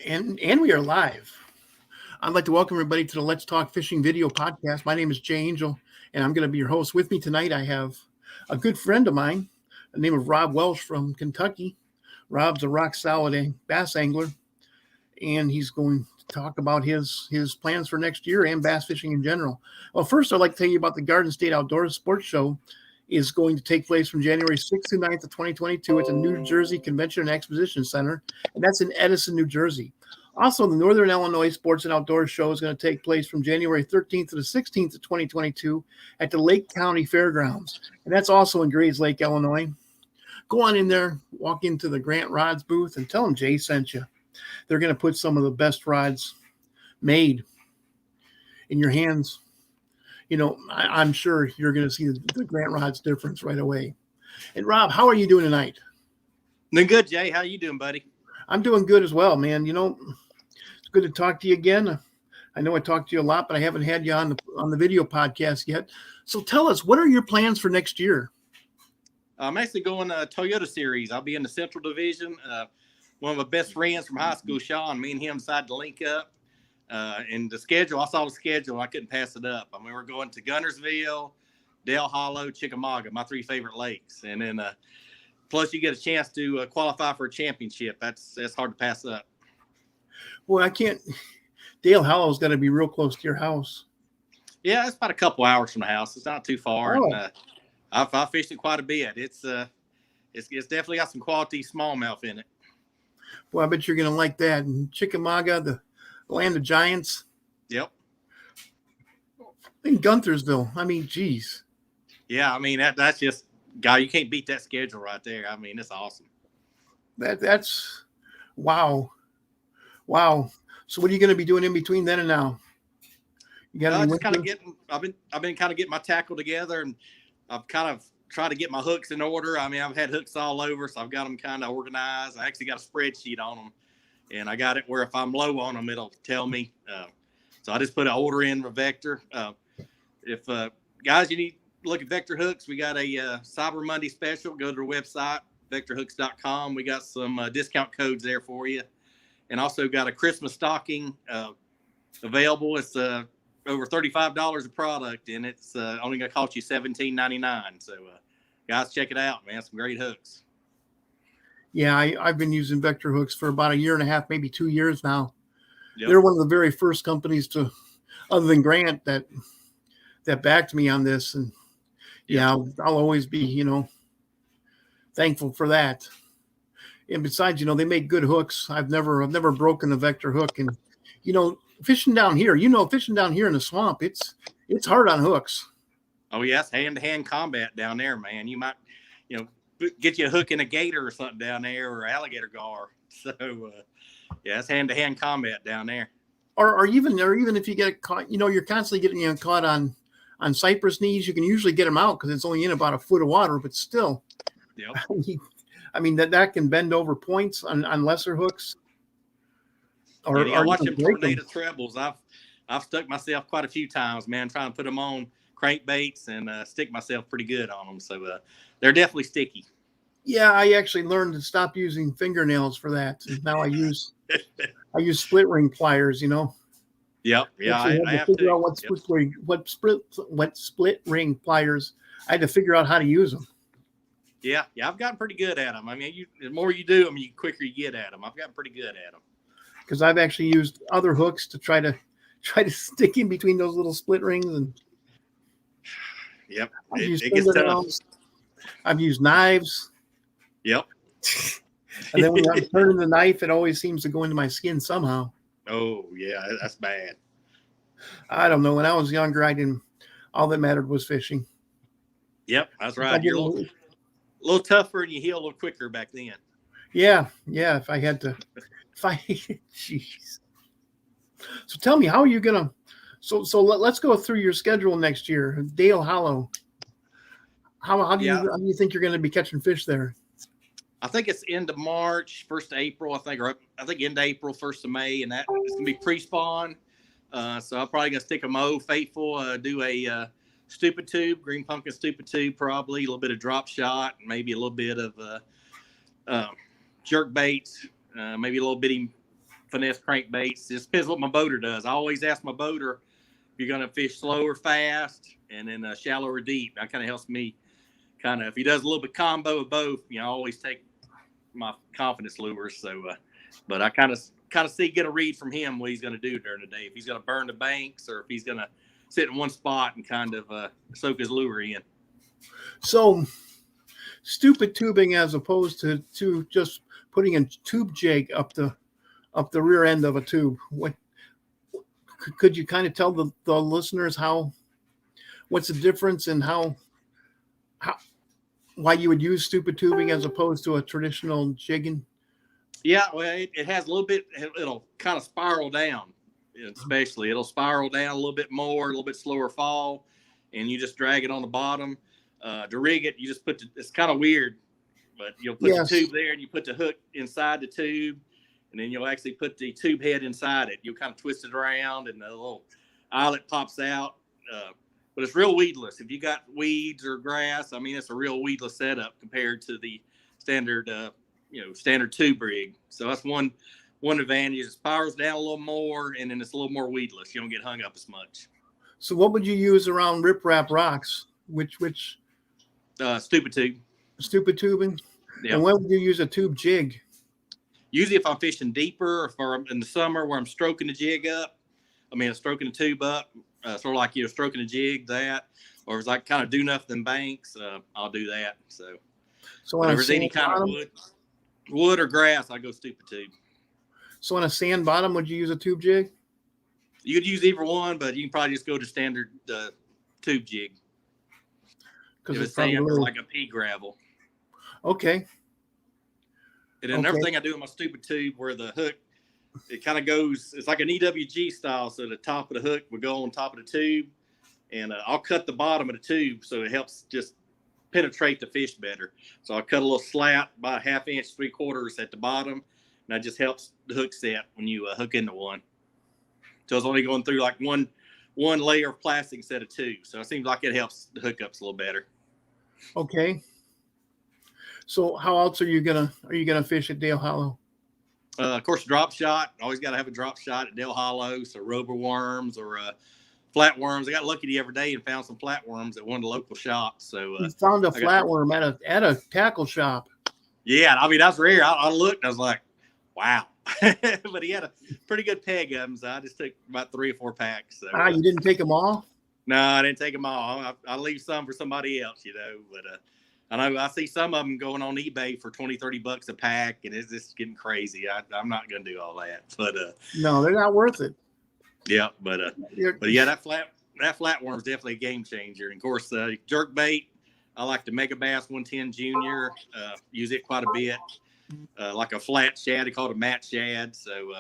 And we are live. I'd like to welcome everybody to the Let's Talk Fishing video podcast. My name is Jay Angel, and I'm going to be your host. With me tonight, I have a good friend of mine, the name of Rob Welsh from Kentucky. Rob's a rock solid bass angler, and he's going to talk about his plans for next year and bass fishing in general. Well, first, I'd like to tell you about the Garden State Outdoors Sports Show is going to take place from January 6th to 9th of 2022 at the New Jersey Convention and Exposition Center, and that's in Edison, New Jersey. Also, the Northern Illinois Sports and Outdoors Show is going to take place from January 13th to the 16th of 2022 at the Lake County Fairgrounds, and that's also in Grays Lake, Illinois. Go on in there, walk into the Grant Rods booth, and tell them Jay sent you. They're going to put some of the best rods made in your hands. You know, I'm sure you're going to see the Grant Rods difference right away. And Rob, how are you doing tonight? Doing good, Jay. How you doing, buddy? I'm doing good as well, man. You know, it's good to talk to you again. I know I talked to you a lot, but I haven't had you on the video podcast yet. So tell us, what are your plans for next year? I'm actually going to Toyota Series. I'll be in the Central Division. One of my best friends from high school, Sean, me and him decided to link up. And the schedule, I saw the schedule. I couldn't pass it up. I mean, we're going to Guntersville, Dale Hollow, Chickamauga, my three favorite lakes. And then plus you get a chance to qualify for a championship. That's hard to pass up. Well, I can't. Dale Hollow's got to be real close to your house. Yeah, it's about a couple hours from the house. It's not too far. Oh. And I've fished it quite a bit. It's definitely got some quality smallmouth in it. Well, I bet you're going to like that. And Chickamauga, the land of giants. Yep. In Guntersville. I mean, geez. Yeah, I mean that's just guy. You can't beat that schedule right there. I mean, it's awesome. That's wow. So what are you going to be doing in between then and now? You got just kind of getting. I've been kind of getting my tackle together, and I've kind of tried to get my hooks in order. I mean, I've had hooks all over, so I've got them kind of organized. I actually got a spreadsheet on them. And I got it where if I'm low on them, it'll tell me. So I just put an order in for Vector. If guys, you need to look at Vector Hooks, we got a Cyber Monday special. Go to their website, vectorhooks.com. We got some discount codes there for you. And also got a Christmas stocking available. It's over $35 a product, and it's only going to cost you $17.99. So guys, check it out, man. Some great hooks. Yeah, I've been using Vector Hooks for about a year and a half, maybe 2 years now. Yep. They're one of the very first companies to, other than Grant, that backed me on this. And yeah, I'll always be, thankful for that. And besides, they make good hooks. I've never broken a Vector hook. And, fishing down here in the swamp, it's hard on hooks. Oh, yes, hand-to-hand combat down there, man. You might, get you a hook in a gator or something down there, or alligator gar. So, yeah, it's hand-to-hand combat down there. Or even if you get caught, you're constantly getting caught on cypress knees. You can usually get them out because it's only in about a foot of water, but still. Yep. I mean, that can bend over points on lesser hooks. Or watch them tornado trebles. I've stuck myself quite a few times, man, trying to put them on crankbaits and stick myself pretty good on them. So they're definitely sticky. Yeah, I actually learned to stop using fingernails for that. Now I use split ring pliers. Yep. Yeah, I have figure to. out what split ring pliers. I had to figure out how to use them. Yeah, I've gotten pretty good at them. I mean, the more you do them, the quicker you get at them. I've gotten pretty good at them. Because I've actually used other hooks to try to stick in between those little split rings, and yep, it gets tough. I've used knives. Yep. And then when I'm turning the knife, it always seems to go into my skin somehow. Oh yeah, that's bad. I don't know. When I was younger, all that mattered was fishing. Yep, that's right. You're a little tougher and you heal a little quicker back then. Yeah. Jeez. So tell me, how are you gonna? So let's go through your schedule next year. Dale Hollow. How do you think you're going to be catching fish there? I think it's end of March, 1st of April. I think end of April, 1st of May, and that it's gonna be pre-spawn. So I'm probably gonna stick a Mo Faithful, do a stupid tube, green pumpkin stupid tube, probably a little bit of drop shot, maybe a little bit of jerk baits, maybe a little bitty finesse crankbaits. Just depends what my boater does. I always ask my boater if you're going to fish slow or fast, and then shallow or deep. That kind of helps me. Kind of if he does a little bit combo of both, I always take my confidence lures. So, but I kind of get a read from him what he's going to do during the day. If he's going to burn the banks, or if he's going to sit in one spot and kind of soak his lure in. So, stupid tubing as opposed to just putting a tube jig up the rear end of a tube. What could you kind of tell the listeners what's the difference and how why you would use stupid tubing as opposed to a traditional jigging? Yeah, well, it has a little bit. It'll kind of spiral down, especially. It'll spiral down a little bit more, a little bit slower fall, and you just drag it on the bottom. To rig it, you just it's kind of weird, but you'll put the tube there and you put the hook inside the tube, and then you'll actually put the tube head inside it. You'll kind of twist it around and the little eyelet pops out. But it's real weedless. If you got weeds or grass, it's a real weedless setup compared to the standard, standard tube rig. So that's one advantage. It spirals down a little more, and then it's a little more weedless. You don't get hung up as much. So what would you use around riprap rocks? Which stupid tube. Stupid tubing? Yeah. And when would you use a tube jig? Usually if I'm fishing deeper, or if I'm in the summer where I'm stroking the jig up, stroking the tube up, sort of like stroking a jig, or if I kind of do nothing banks, I'll do that. So whenever there's any kind of wood or grass, I go stupid tube. So on a sand bottom, would you use a tube jig? You could use either one, but you can probably just go to standard tube jig. Because it's sand or like a pea gravel. Okay. And then another thing I do with my stupid tube, where the hook, it kind of goes, it's like an EWG style. So the top of the hook would go on top of the tube, and I'll cut the bottom of the tube so it helps just penetrate the fish better. So I cut a little slat, about 1/2 inch, 3/4 at the bottom, and that just helps the hook set when you hook into one. So it's only going through like one layer of plastic instead of two. So it seems like it helps the hookups a little better. Okay. So how else are you gonna fish at Dale Hollow? Of course, drop shot. Always got to have a drop shot at Dale Hollow. So rover worms or flatworms. I got lucky the other day and found some flatworms at one of the local shops. So you found a flatworm at a tackle shop. Yeah, that's rare. I looked, and I was like, wow. But he had a pretty good peg of them, so I just took about 3 or 4 packs. So, you didn't take them all? No, I didn't take them all. I leave some for somebody else, But I know I see some of them going on eBay for $20-$30 a pack, and it's just getting crazy. I'm not going to do all that. But no, they're not worth it. Yeah, but yeah, that flatworm is definitely a game changer. And of course, jerk bait. I like the Mega Bass 110 Junior. Use it quite a bit. Like a flat shad, they call it a mat shad. So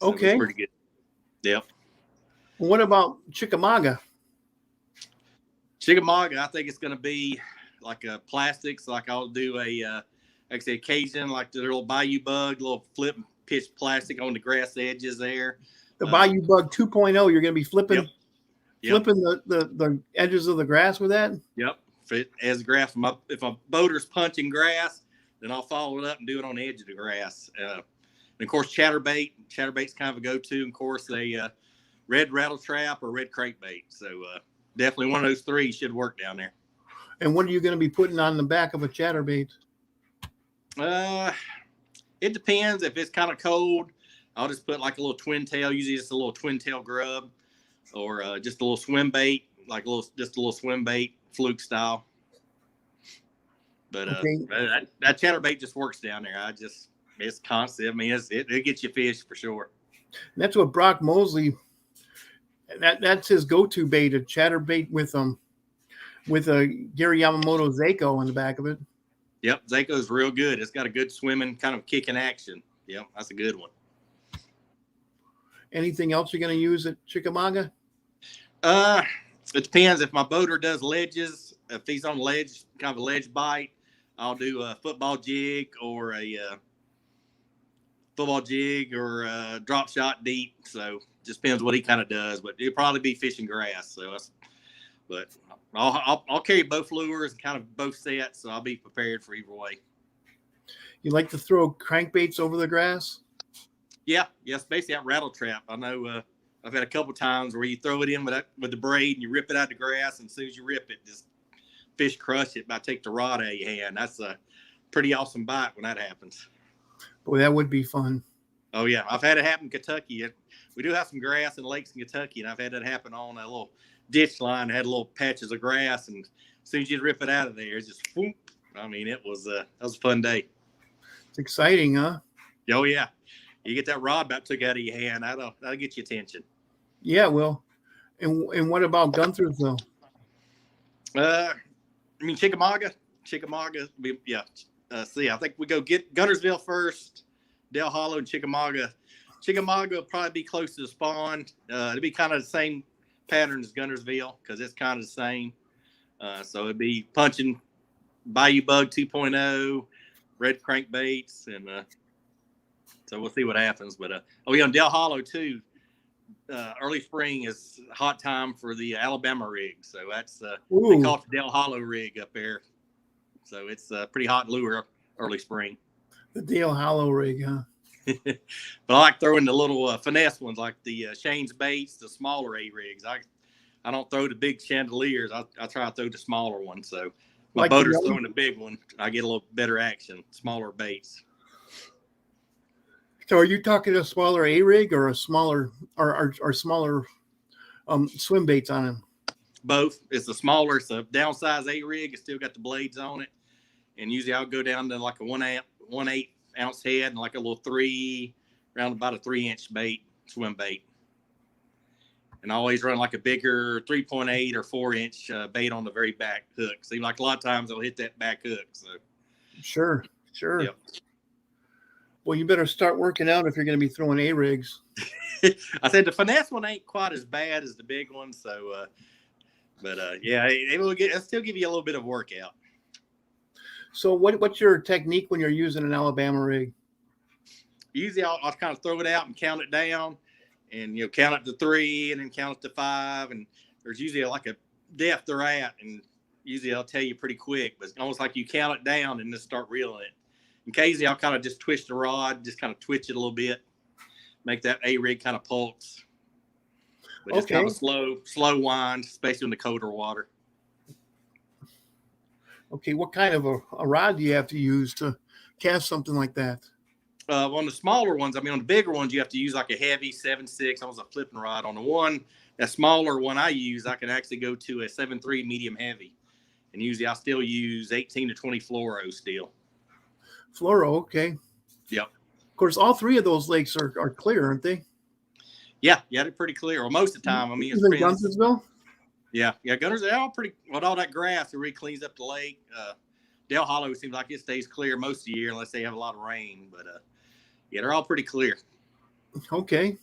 okay, pretty good. Yep. What about Chickamauga? Chickamauga, I think it's going to be like a plastics. Like I'll do occasion, like the little Bayou Bug, little flip pitch plastic on the grass edges there. The Bayou Bug 2.0. You're going to be flipping Yep. the edges of the grass with that? Yep. As grass, if a boater's punching grass, then I'll follow it up and do it on the edge of the grass. And of course, chatterbait. Chatterbait's kind of a go-to. And of course, a red rattle trap or red crankbait. So definitely one of those 3 should work down there. And what are you going to be putting on the back of a chatterbait? It depends. If it's kind of cold, I'll just put like a little twin tail. Usually just a little twin tail grub, or just a little swim bait, like just a little swim bait, fluke style. But that chatterbait just works down there. It's constant. It gets you fish for sure. And that's what Brock Mosley. That's his go-to bait, a chatterbait with a Gary Yamamoto Zako on the back of it. Yep, Zako's real good. It's got a good swimming kind of kicking action. Yep, that's a good one. Anything else you're going to use at Chickamauga? It depends. If my boater does ledges, if he's on ledge, kind of a ledge bite, I'll do a football jig or a drop shot deep. So just depends what he kind of does. But he'll probably be fishing grass. But I'll carry both lures and kind of both sets, so I'll be prepared for either way. You like to throw crankbaits over the grass? Yeah, yes, basically that rattle trap. I know I've had a couple times where you throw it in with the braid and you rip it out of the grass, and as soon as you rip it, just fish crush it by take the rod out of your hand. That's a pretty awesome bite when that happens. Boy, that would be fun. Oh yeah, I've had it happen in Kentucky. We do have some grass and lakes in Kentucky, and I've had that happen on a little ditch line that had little patches of grass, and as soon as you rip it out of there, it's just whoop. I mean, that was a fun day. It's exciting, huh? Oh yeah, you get that rod about took out of your hand, that'll get your attention. Yeah, well, and what about Guntersville? I mean Chickamauga. Yeah. I think we go get Guntersville first, Del Hollow, and Chickamauga. Chickamauga will probably be close to the spawn. It'll be kind of the same pattern as Guntersville because it's kind of the same. So it'd be punching Bayou Bug 2.0, red crankbaits, and so we'll see what happens. But on Del Hollow too. Early spring is hot time for the Alabama rig, so that's they call it the Del Hollow rig up there. So it's pretty hot lure early spring. The Del Hollow rig, huh? But I like throwing the little finesse ones like the Shane's baits, the smaller A rigs. I don't throw the big chandeliers. I try to throw the smaller ones. So my Like boater's throwing the big one. I get a little better action, smaller baits. So are you talking a smaller A rig or a smaller or smaller swim baits on them? Both. It's a smaller, it's a downsized A rig. It's still got the blades on it. And usually I'll go down to like a 1/8 ounce head and like a little around about a 3-inch bait, swim bait. And I always run like a bigger 3.8 or 4-inch bait on the very back hook. Seems like a lot of times I'll hit that back hook. So Sure. yep. Well, you better start working out if you're going to be throwing A rigs. I said the finesse one ain't quite as bad as the big one. So, yeah, it'll still give you a little bit of workout. So what's your technique when you're using an Alabama rig? Usually I'll kind of throw it out and count it down, and count it to 3 and then count it to 5, and there's usually like a depth they're at, and usually I'll tell you pretty quick, but it's almost like you count it down and just start reeling it. And occasionally I'll kind of just twist the rod, just kind of twitch it a little bit, make that A rig kind of pulse. But it's kind of slow wind, especially in the colder water. Okay, what kind of a rod do you have to use to cast something like that? On the smaller ones, on the bigger ones, you have to use like a heavy 7.6, almost a flipping rod. On the one, that smaller one I use, I can actually go to a 7.3 medium heavy. And usually I still use 18 to 20 fluoro still. Fluoro, okay. Yep. Of course, all 3 of those lakes are clear, aren't they? Yeah, they're pretty clear. Well, most of the time, it's even Guntersville? Yeah, Gunners, they're all pretty, with all that grass, it really cleans up the lake. Del Hollow seems like it stays clear most of the year unless they have a lot of rain. But, yeah, they're all pretty clear. Okay.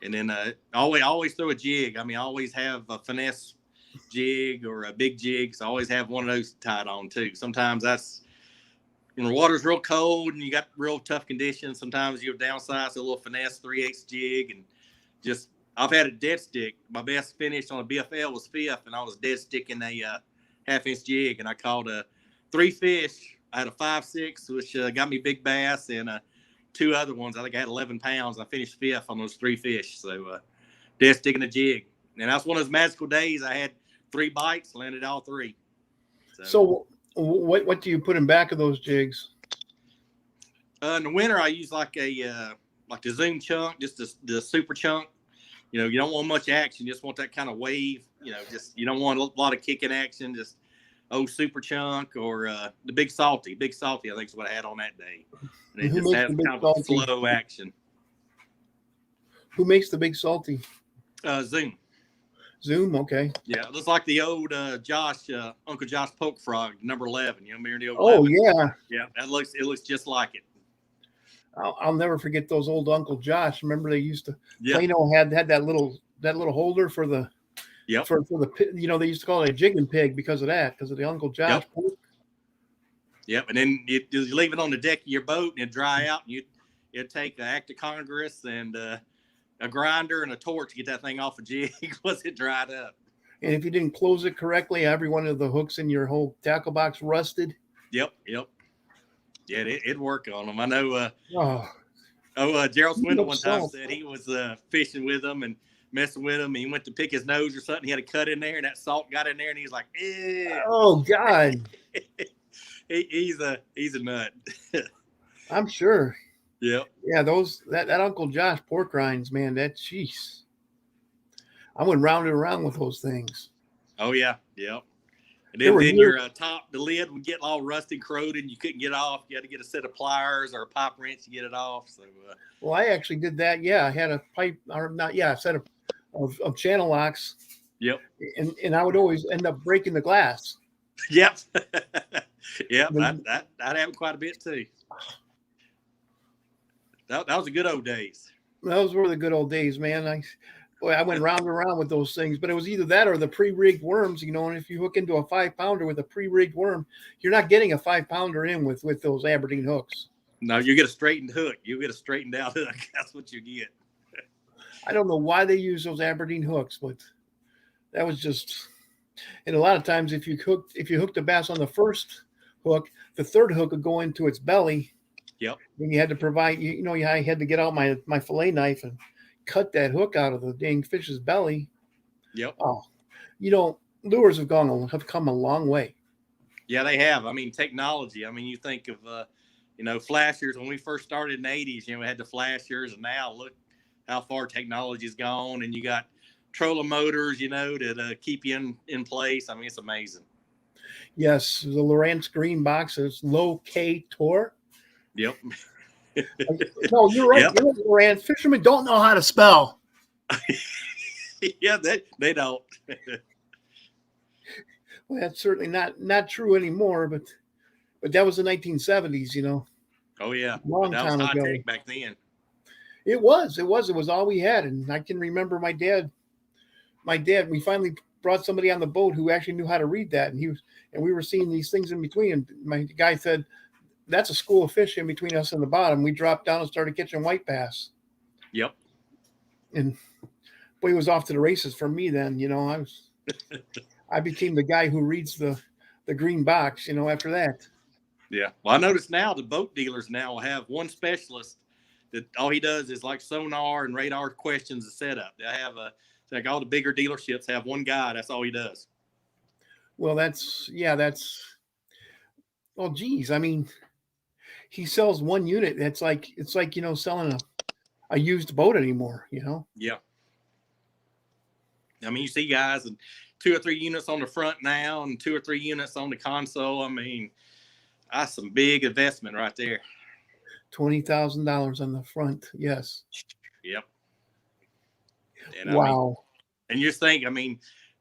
And then always throw a jig. I always have a finesse jig or a big jig. So I always have one of those tied on too. Sometimes that's when the water's real cold and you got real tough conditions. Sometimes you'll downsize a little finesse 3/8 jig and just I've had a dead stick. My best finish on a BFL was 5th, and I was dead sticking a 1/2-inch jig, and I caught 3 fish. I had a 5.6, which got me big bass, and 2 other ones. I think I had 11 pounds. I finished 5th on those 3 fish. So dead sticking a jig, and that's one of those magical days. I had 3 bites, landed all 3. So what do you put in back of those jigs? In the winter, I use like the Zoom chunk, just the super chunk. You don't want much action. You just want that kind of wave. You don't want a lot of kicking action. Just super chunk or the big salty. Big salty, I think is what I had on that day. And it just has kind of a slow action. Who makes the big salty? Zoom. Zoom, okay. Yeah, it looks like the old Uncle Josh Poke Frog, number 11. You remember the old? Oh 11? yeah. Yeah, it looks just like it. I'll never forget those old Uncle Josh. Remember they used to Plano had that little holder for the for the they used to call it a jigging pig because of the Uncle Josh. Yep, and then you leave it on the deck of your boat and it dry out, and you'd take an act of Congress and a grinder and a torch to get that thing off a jig once it dried up. And if you didn't close it correctly, every one of the hooks in your whole tackle box rusted. Yep. Yeah, it'd work on them. I know. Oh, Gerald even Swindle up one time salt. said he was fishing with them and messing with them. And he went to pick his nose or something. He had a cut in there, and that salt got in there, and he was like, "Eh." Oh God, he's a nut. I'm sure. Yep. Yeah, that Uncle Josh pork rinds, man. That jeez, I went round and around with those things. Oh yeah. Yep. And There were then years. your the lid would get all rusty, corroded, and you couldn't get off. You had to get a set of pliers or a pipe wrench to get it off. So. Well, I actually did that. Yeah, I had a pipe, or not. Yeah, a set of channel locks, Yep. and I would always end up breaking the glass. Yep. Yep. That happened quite a bit too. That was the good old days. Those were the good old days, man. I went round and round with those things, but it was either that or the pre-rigged worms, you know. And if you hook into a 5-pounder with a pre-rigged worm, you're not getting a 5-pounder in with those Aberdeen hooks. No, you get a straightened hook. You get a straightened out hook. That's what you get. I don't know why they use those Aberdeen hooks, but that was just. And a lot of times, if you hooked the bass on the first hook, the third hook would go into its belly. Yep. Then you had to provide, I had to get out my fillet knife and cut that hook out of the dang fish's belly. Yep. Oh, lures have come a long way. Yeah, they have. I mean, technology. I mean, you think of, flashers. When we first started in the 80s, we had the flashers, and now look how far technology's gone, and you got trolling motors, to keep you in place. I mean, it's amazing. Yes, the Lowrance green box is low K Tor. Yep. No, you're right. Yep. You're right, Lowrance. Fishermen don't know how to spell. Yeah, they don't. Well, that's certainly not true anymore, but that was the 1970s, Oh yeah, long that was time high ago. tech back then. It was all we had. And I can remember my dad, we finally brought somebody on the boat who actually knew how to read that. And we were seeing these things in between. And my guy said, that's a school of fish in between us and the bottom. We dropped down and started catching white bass. Yep. And boy, he was off to the races for me then. I became the guy who reads the green box, after that. Yeah. Well, I noticed now the boat dealers now will have one specialist that all he does is like sonar and radar questions and setup. They have like all the bigger dealerships have one guy. That's all he does. Well, well, geez. I mean, he sells one unit. It's like selling a used boat anymore, Yeah. I mean, you see guys and 2 or 3 units on the front now and 2 or 3 units on the console. I mean, that's some big investment right there. $20,000 on the front. Yes. Yep. And wow. And you think,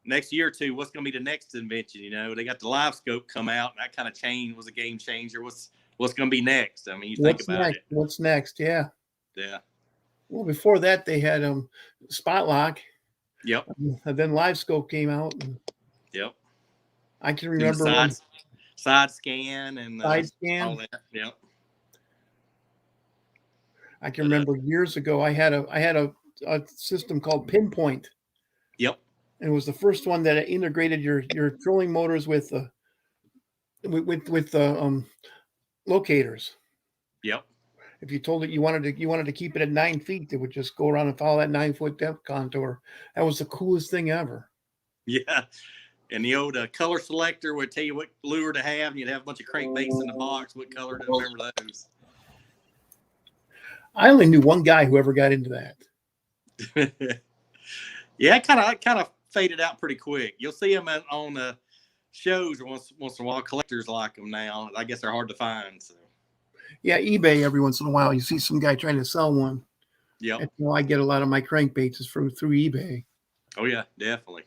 next year or two, what's going to be the next invention? They got the live scope come out, and that kind of was a game changer. What's going to be next? I mean, you think about it. What's next? Yeah. Yeah. Well, before that, they had Spot Lock. Yep. And then Live Scope came out. Yep. I can remember side scan and side scan. All that. Yep. I can remember years ago. I had a system called Pinpoint. Yep. And it was the first one that integrated your trolling motors with the locators. Yep. If you told it you wanted to keep it at 9 feet, it would just go around and follow that 9-foot depth contour. That was the coolest thing ever. Yeah. And the old color selector would tell you what lure to have, and you'd have a bunch of crankbaits in the box. What color to remember those? I only knew one guy who ever got into that. Yeah, kind of faded out pretty quick. You'll see them on shows once in a while. Collectors like them now. I guess they're hard to find. So. Yeah, eBay every once in a while. You see some guy trying to sell one. Yeah. I get a lot of my crankbaits through eBay. Oh yeah, definitely.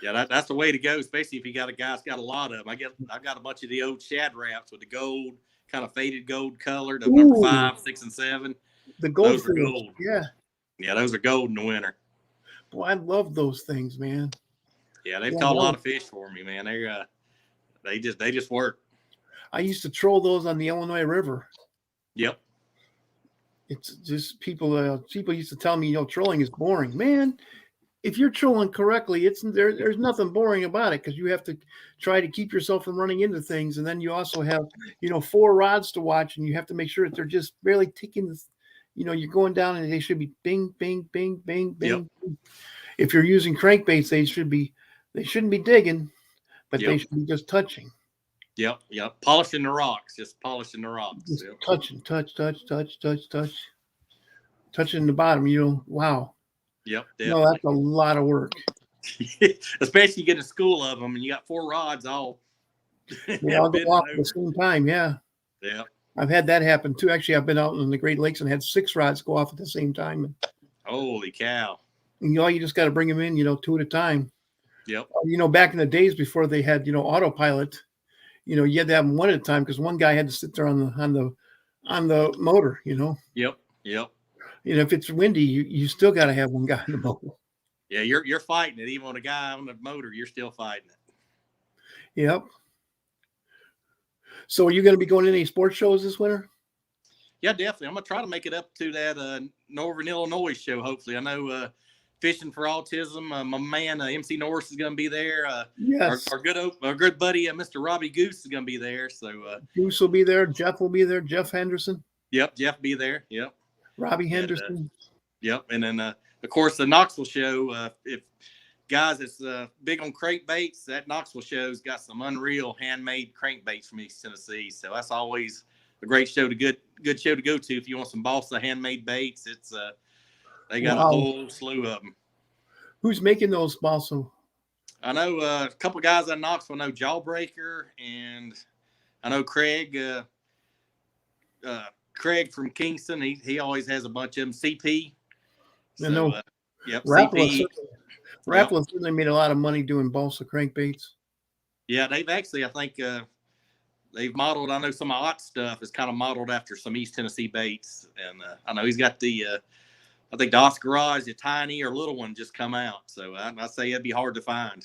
Yeah, that's the way to go, especially if you got a guy that's got a lot of them. I've got a bunch of the old shad wraps with the gold, kind of faded gold color, the number 5, 6, and 7. The gold. Those are gold. Yeah. Yeah, those are gold in the winter. Boy, I love those things, man. Yeah, they've caught a lot of fish for me, man. They just work. I used to troll those on the Illinois River. Yep. It's just people used to tell me, trolling is boring. Man, if you're trolling correctly, there's nothing boring about it, because you have to try to keep yourself from running into things, and then you also have 4 rods to watch, and you have to make sure that they're just barely ticking. You're going down, and they should be bing, bing, bing, bing, Yep. bing. If you're using crankbaits, they shouldn't be digging, but they Yep. should be just touching. Yep. Polishing the rocks, just polishing the rocks. Just Yep. touching, touch, touching the bottom. Wow. Yep. No, that's a lot of work. Especially you get a school of them, and you got 4 rods all. They all go off at the same time. Yeah. Yeah. I've had that happen too. Actually, I've been out in the Great Lakes and had 6 rods go off at the same time. Holy cow. And you just got to bring them in, 2 at a time. Yep. Back in the days before they had, autopilot, you had to have them 1 at a time, because one guy had to sit there on the motor, Yep. If it's windy, you still got to have one guy on the motor. Yeah, you're fighting it. Even on a guy on the motor, you're still fighting it. Yep. So are you going to be going to any sports shows this winter? Yeah, definitely. I'm going to try to make it up to that Northern Illinois show, hopefully. I know Fishing for Autism, my man MC Norris is going to be there. Yes. Our good buddy, Mr. Robbie Goose, is going to be there. So Goose will be there. Jeff will be there. Jeff Henderson. Yep, Jeff be there. Yep. Robbie Henderson. Yep. And then, of course, the Knoxville show, if guys that's big on crankbaits, that Knoxville show's got some unreal handmade crankbaits from East Tennessee. So that's always a great show good show to go to if you want some balsa handmade baits. It's they got a whole slew of them. Who's making those balsa? I know a couple guys in Knoxville. I know Jawbreaker, and I know Craig. Craig from Kingston. He always has a bunch of them. CP. So, I know. Yep. Rapala CP. certainly made a lot of money doing balsa crankbaits. Yeah, they've actually, I think, they've modeled. I know some of Ott's stuff is kind of modeled after some East Tennessee baits, and I know he's got the. I think the Oscar Garage, the tiny or little one, just come out. So I say it'd be hard to find.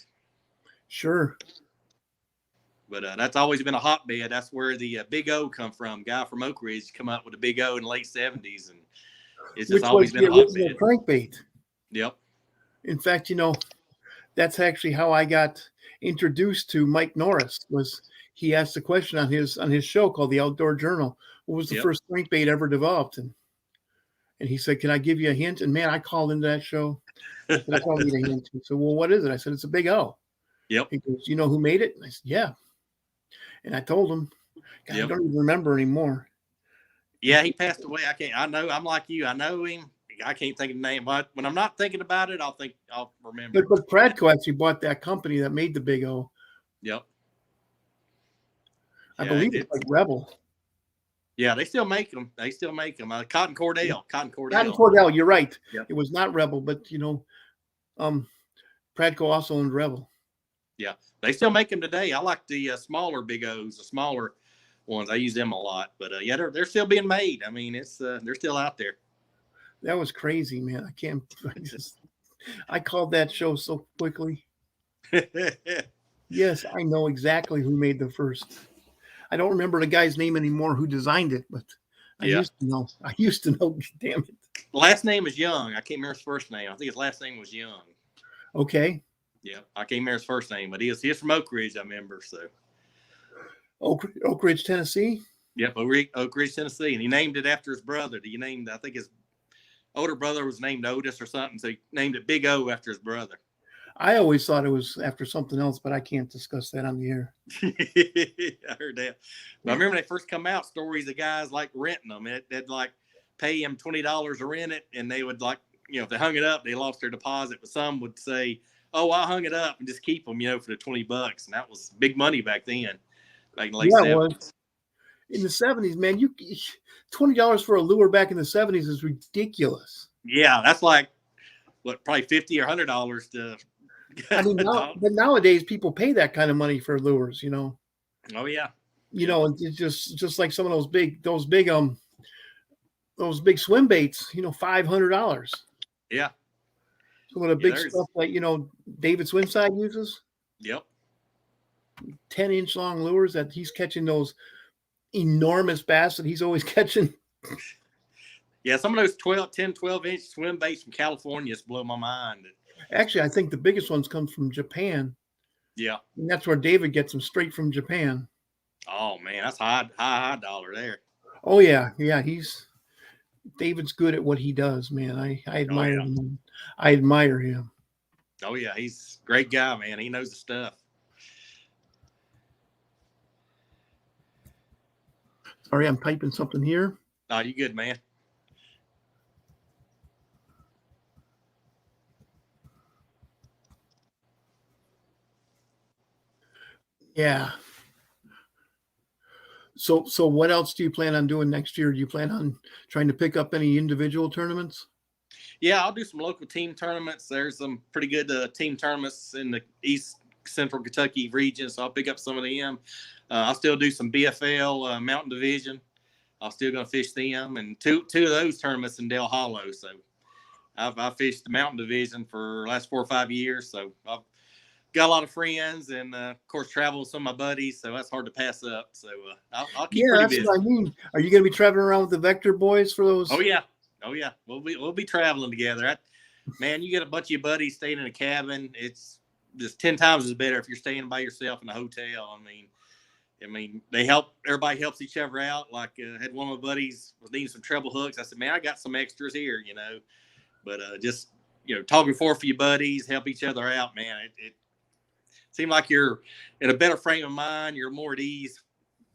Sure. But that's always been a hotbed. That's where the Big O come from. Guy from Oak Ridge come up with the Big O in the late 70s, and it's just always been a hotbed. Crankbait. Yep. In fact, that's actually how I got introduced to Mike Norris. Was he asked a question on his show called The Outdoor Journal? What was the first crankbait ever developed? And he said, "Can I give you a hint?" And man, I called into that show. I said, "I don't need a hint." He said, "Well, what is it?" I said, "It's a Big O." Yep. He goes, "You know who made it?" And I said, "Yeah." And I told him, I don't even remember anymore. Yeah, he passed away. I'm like you. I know him. I can't think of the name, but when I'm not thinking about it, I'll remember. But Pradco actually bought that company that made the Big O. Yep. I believe it's like Rebel. Yeah, they still make them. Cotton Cordell, you're right. Yep. It was not Rebel, but Pradco also owned Rebel. Yeah, they still make them today. I like the smaller Big O's, the smaller ones. I use them a lot. But yeah, they're still being made. I mean, it's they're still out there. That was crazy, man. I called that show so quickly. Yes, I know exactly who made the first. I don't remember the guy's name anymore who designed it, but I used to know. Damn it. Last name is Young. I can't remember his first name. I think his last name was Young. Okay. Yeah, I can't remember his first name, but he's from Oak Ridge, I remember. So Oak Ridge, Tennessee. Yep, Oak Ridge, Tennessee, and he named it after his brother. I think his older brother was named Otis or something, so he named it Big O after his brother. I always thought it was after something else, but I can't discuss that on the air. I heard that. But I remember when they first come out, stories of guys like renting them. They'd like pay him $20 to rent it, and they would if they hung it up, they lost their deposit. But some would say, "Oh, I hung it up and just keep them, for the $20." And that was big money back then, back in the late 70s. In the 70s, man, $20 for a lure back in the 70s is ridiculous. Yeah, that's like probably $50 or $100 to. I mean, but nowadays people pay that kind of money for lures, Oh yeah. It's just like some of those big swim baits, $500. Yeah. Some of the big stuff like David Swimside uses. Yep. 10-inch long lures that he's catching those enormous bass that he's always catching. Yeah, some of those 12-inch swim baits from California just blow my mind. Actually, I think the biggest ones come from Japan. Yeah. And that's where David gets them straight from Japan. Oh man, that's high dollar there. Oh yeah, yeah. David's good at what he does, man. I Oh admire yeah. him. I admire him. Oh yeah, he's a great guy, man. He knows the stuff. Sorry, I'm typing something here. Oh, you good, man? Yeah. So what else do you plan on doing next year? Do you plan on trying to pick up any individual tournaments? Yeah, I'll do some local team tournaments. There's some pretty good team tournaments in the East Central Kentucky region, so I'll pick up some of them. I'll still do some BFL Mountain Division. I'm still going to fish them, and two of those tournaments in Del Hollow. So I've fished the Mountain Division for the last 4 or 5 years. So I've got a lot of friends, and of course travel with some of my buddies. So that's hard to pass up. So I'll keep Yeah, pretty that's busy. what I mean. Are you going to be traveling around with the Vector boys for those? Oh yeah, we'll be traveling together. Man, you get a bunch of your buddies staying in a cabin. It's just 10 times as better if you're staying by yourself in a hotel. I mean, everybody helps each other out. Like had one of my buddies was needing some treble hooks. I said, man, I got some extras here, But just talking for your buddies, help each other out, man. It seemed like you're in a better frame of mind. You're more at ease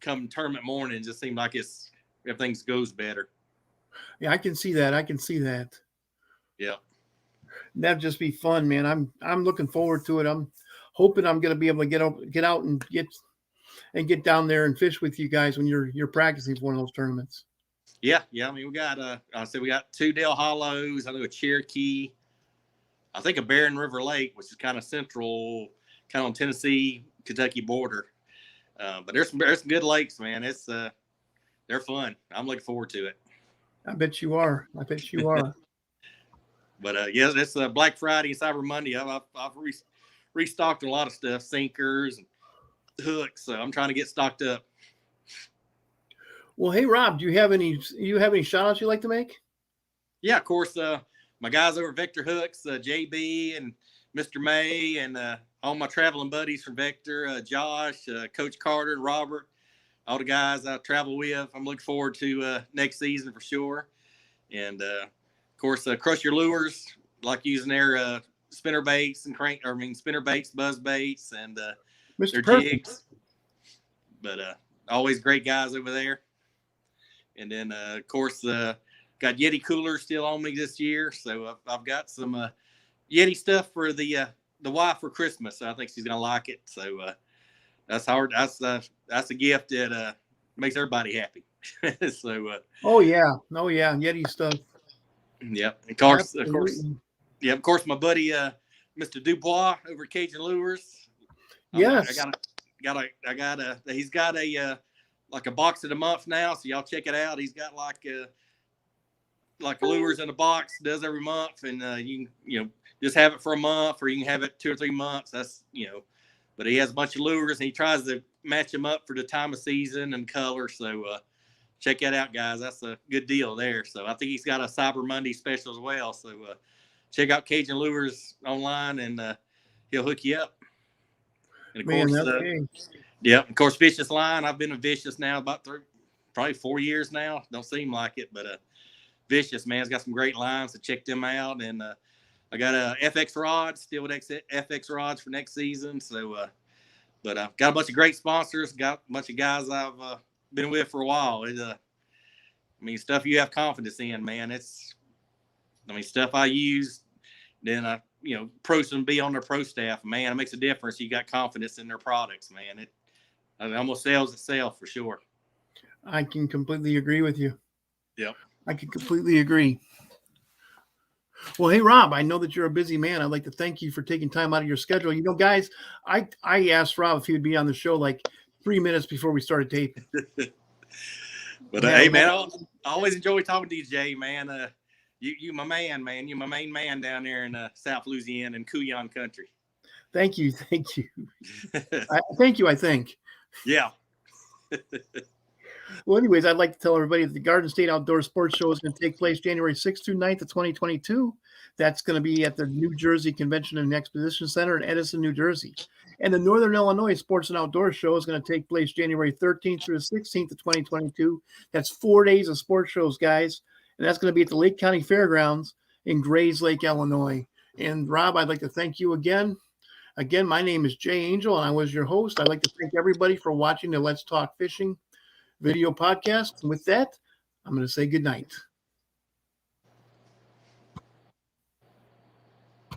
come tournament morning. It just seemed like everything goes better. Yeah, I can see that. I can see that. Yeah. That'd just be fun, man. I'm looking forward to it. I'm hoping I'm going to be able to get out and get down there and fish with you guys when you're practicing for one of those tournaments. Yeah. I mean, we got we got 2 Del Hollows. I know a Cherokee. I think a Barren River Lake, which is kind of central, kind of on Tennessee Kentucky border. But there's some good lakes, man. It's they're fun. I'm looking forward to it. I bet you are. I bet you are. But yeah, it's Black Friday and Cyber Monday. I've restocked a lot of stuff, sinkers and hooks. So I'm trying to get stocked up. Well, hey Rob, do you have any shout outs you'd like to make? Yeah, of course. My guys over at Vector Hooks, JB and Mr. May, and all my traveling buddies from Vector, Josh, Coach Carter, and Robert, all the guys I travel with. I'm looking forward to next season for sure. And of course, Crush Your Lures, like using their spinner baits and spinner baits, buzz baits, and their jigs. But always great guys over there. And then of course, got Yeti coolers still on me this year, so I've got some Yeti stuff for the wife for Christmas. So I think she's gonna like it. So that's hard. That's a gift that makes everybody happy. So oh yeah, Yeti stuff. Yep. Of course. Yeah, of course. My buddy Mr. Dubois over at Cajun Lures. Yes. He's got a like a box of the month now, so y'all check it out. He's got like lures in a box, does every month, and you can just have it for a month, or you can have it 2 or 3 months. That's but he has a bunch of lures, and he tries to match them up for the time of season and color. So check that out, guys. That's a good deal there. So I think he's got a Cyber Monday special as well. So check out Cajun Lures online, and he'll hook you up. And of course, of course, Vicious Line. I've been with Vicious now about probably 4 years now. Don't seem like it, but Vicious, man, has got some great lines, so check them out. And I got a FX rods, still with FX rods for next season. So, but I've got a bunch of great sponsors, got a bunch of guys I've been with for a while. Stuff you have confidence in, man. Stuff I use. Then pros and be on their pro staff, man. It makes a difference. You got confidence in their products, man. It almost sells itself for sure. I can completely agree with you. Yep. I can completely agree. Well, hey, Rob, I know that you're a busy man. I'd like to thank you for taking time out of your schedule. Guys, I asked Rob if he would be on the show like 3 minutes before we started taping. But hey, man, I always enjoy talking to you, Jay, man. You my man, man. You're my main man down there in South Louisiana and Couillon country. Thank you. Thank you, I think. Yeah. Well, anyways, I'd like to tell everybody that the Garden State Outdoor Sports Show is going to take place January 6th through 9th of 2022. That's going to be at the New Jersey Convention and Exposition Center in Edison, New Jersey. And the Northern Illinois Sports and Outdoor Show is going to take place January 13th through the 16th of 2022. That's 4 days of sports shows, guys. And that's going to be at the Lake County Fairgrounds in Grays Lake, Illinois. And Rob, I'd like to thank you again. Again, my name is Jay Angel, and I was your host. I'd like to thank everybody for watching the Let's Talk Fishing video podcast. And with that, I'm going to say good night.